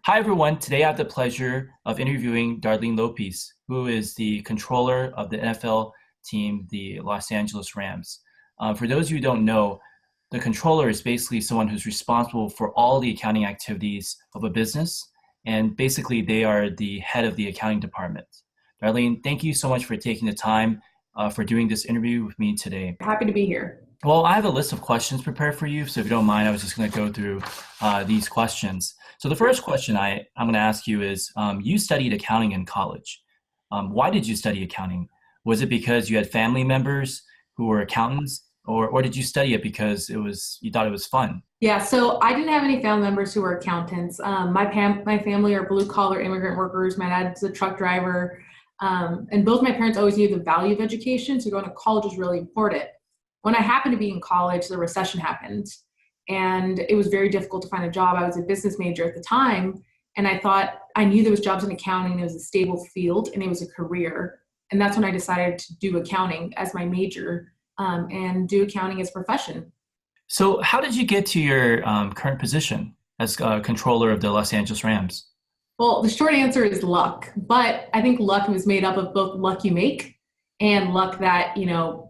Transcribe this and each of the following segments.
Hi, everyone. Today I have the pleasure of interviewing Darline Llopis, who is the controller of the NFL team, the Los Angeles Rams. For those of you who don't know, the controller is basically someone who's responsible for all the accounting activities of a business, and basically they are the head of the accounting department. Darline, thank you so much for taking the time for doing this interview with me today. Happy to be here. Well, I have a list of questions prepared for you, so if you don't mind, I was just going to go through these questions. So the first question I'm going to ask you is, you studied accounting in college. Why did you study accounting? Was it because you had family members who were accountants, or did you study it because you thought it was fun? Yeah, so I didn't have any family members who were accountants. My family are blue collar immigrant workers. My dad's a truck driver, and both my parents always knew the value of education. So going to college was really important. When I happened to be in college, the recession happened, and it was very difficult to find a job. I was a business major at the time, and I knew there was jobs in accounting. It was a stable field, and it was a career. And that's when I decided to do accounting as my major, and do accounting as a profession. So how did you get to your current position as controller of the Los Angeles Rams? Well, the short answer is luck, but I think luck was made up of both luck you make and luck that,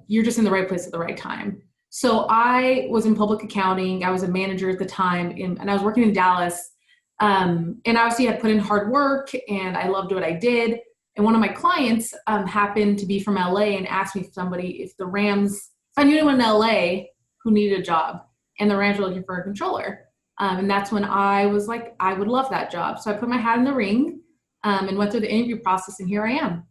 you're just in the right place at the right time. So I was in public accounting. I was a manager at the time and I was working in Dallas. And obviously I had put in hard work and I loved what I did. And one of my clients happened to be from LA and asked me if I knew anyone in LA who needed a job, and the Rams were looking for a controller. And that's when I was like, I would love that job. So I put my hat in the ring, and went through the interview process, and here I am.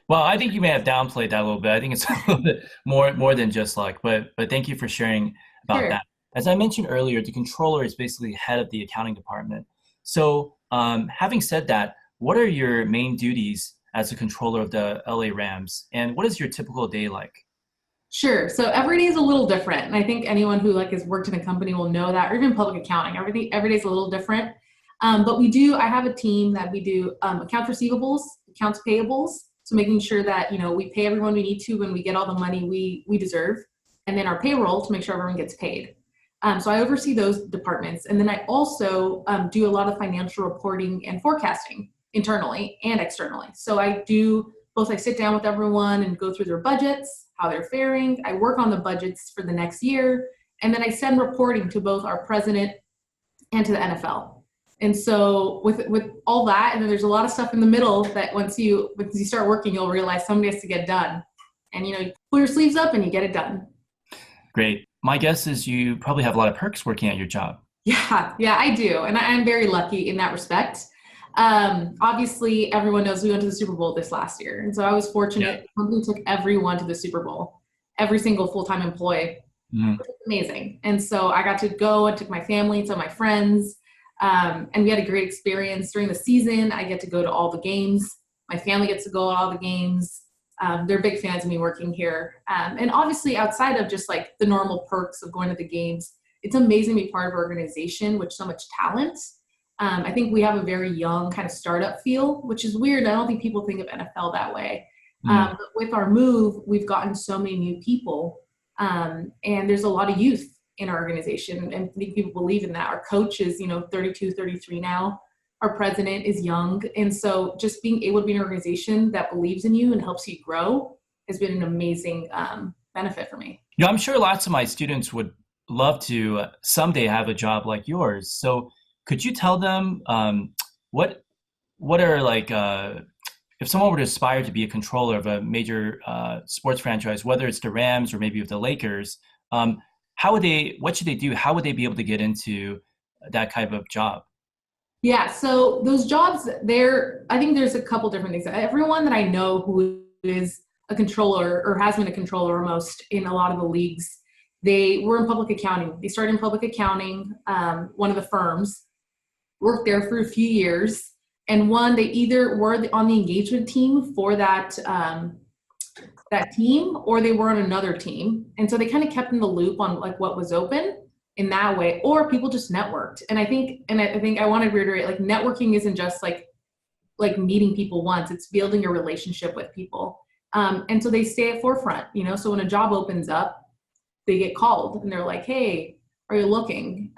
Well, I think you may have downplayed that a little bit. I think it's a little bit more than just luck, but thank you for sharing about Sure. that. As I mentioned earlier, the controller is basically head of the accounting department. So, having said that, what are your main duties as a controller of the LA Rams, and what is your typical day like? Sure. So every day is a little different. And I think anyone who has worked in a company will know that, or even public accounting, every day is a little different. But I have a team that we do accounts receivables, accounts payables. So making sure that, we pay everyone we need to when we get all the money we deserve. And then our payroll to make sure everyone gets paid. So I oversee those departments. And then I also do a lot of financial reporting and forecasting internally and externally. So I sit down with everyone and go through their budgets, how they're faring. I work on the budgets for the next year. And then I send reporting to both our president and to the NFL. And so with all that, and then there's a lot of stuff in the middle that once you start working, you'll realize somebody has to get done. And you pull your sleeves up and you get it done. Great. My guess is you probably have a lot of perks working at your job. Yeah, I do. And I'm very lucky in that respect. Obviously, everyone knows we went to the Super Bowl this last year. And so I was fortunate. The company took everyone to the Super Bowl, every single full-time employee, Mhm. which was amazing. And so I got to go and took my family and some of my friends. And we had a great experience during the season. I get to go to all the games. My family gets to go to all the games. They're big fans of me working here. And obviously outside of just like the normal perks of going to the games, it's amazing to be part of an organization with so much talent. I think we have a very young kind of startup feel, which is weird. I don't think people think of NFL that way. Mhm. But with our move, we've gotten so many new people. And there's a lot of youth in our organization. And I think people believe in that. Our coach is, 32, 33 now. Our president is young. And so just being able to be an organization that believes in you and helps you grow has been an amazing benefit for me. I'm sure lots of my students would love to someday have a job like yours. So could you tell them what are if someone were to aspire to be a controller of a major sports franchise, whether it's the Rams or maybe with the Lakers, what should they do? How would they be able to get into that type of job? Yeah, so those jobs I think there's a couple different things. Everyone that I know who is a controller or has been a controller almost in a lot of the leagues, they were in public accounting. They started in public accounting, one of the firms, worked there for a few years, and they either were on the engagement team for that team, or they were on another team. And so they kind of kept in the loop on like what was open in that way, or people just networked. And I think I want to reiterate, like networking isn't just like meeting people once, it's building a relationship with people. And so they stay at forefront, so when a job opens up, they get called and they're like, hey, are you looking?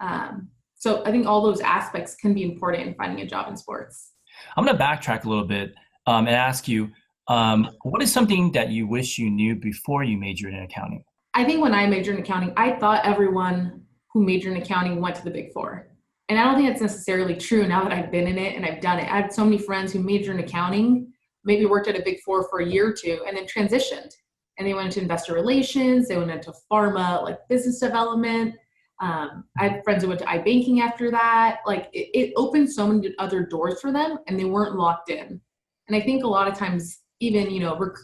So I think all those aspects can be important in finding a job in sports. I'm going to backtrack a little bit and ask you, what is something that you wish you knew before you majored in accounting? I think when I majored in accounting, I thought everyone who majored in accounting went to the Big Four. And I don't think that's necessarily true now that I've been in it and I've done it. I had so many friends who majored in accounting, maybe worked at a Big Four for a year or two, and then transitioned. And they went into investor relations, they went into pharma, like business development. I had friends who went to iBanking after that. Like it opened so many other doors for them and they weren't locked in. And I think a lot of times, even,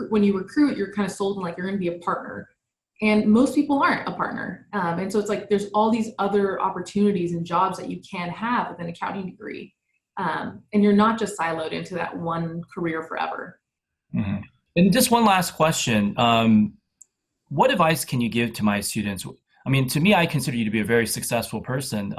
when you recruit, you're kind of sold in like you're going to be a partner. And most people aren't a partner. And so it's like there's all these other opportunities and jobs that you can have with an accounting degree. And you're not just siloed into that one career forever. Mm-hmm. And just one last question. What advice can you give to my students? I mean, to me, I consider you to be a very successful person.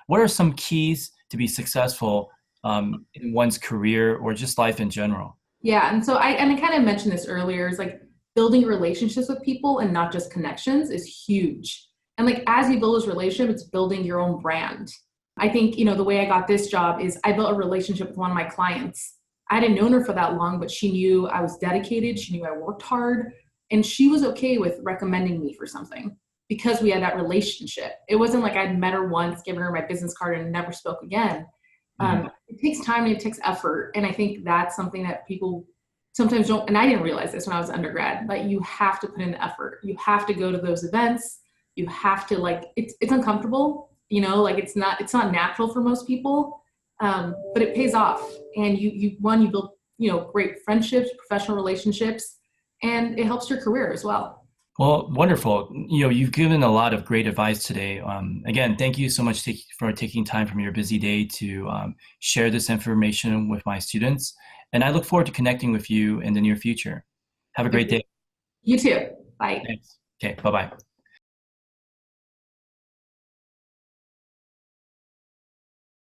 What are some keys to be successful in one's career or just life in general? Yeah, and so I kind of mentioned this earlier, is like building relationships with people and not just connections is huge. And like as you build this relationship, it's building your own brand. I think, the way I got this job is I built a relationship with one of my clients. I hadn't known her for that long, but she knew I was dedicated. She knew I worked hard, and she was okay with recommending me for something because we had that relationship. It wasn't like I'd met her once, given her my business card, and never spoke again. It takes time and it takes effort. And I think that's something that people sometimes don't, and I didn't realize this when I was undergrad, but you have to put in the effort. You have to go to those events. You have to it's uncomfortable, like it's not natural for most people, but it pays off. And you build, great friendships, professional relationships, and it helps your career as well. Well, wonderful. You've given a lot of great advice today. Again, thank you so much for taking time from your busy day to share this information with my students. And I look forward to connecting with you in the near future. Have a great day. You too. Bye. Thanks. Okay, bye-bye.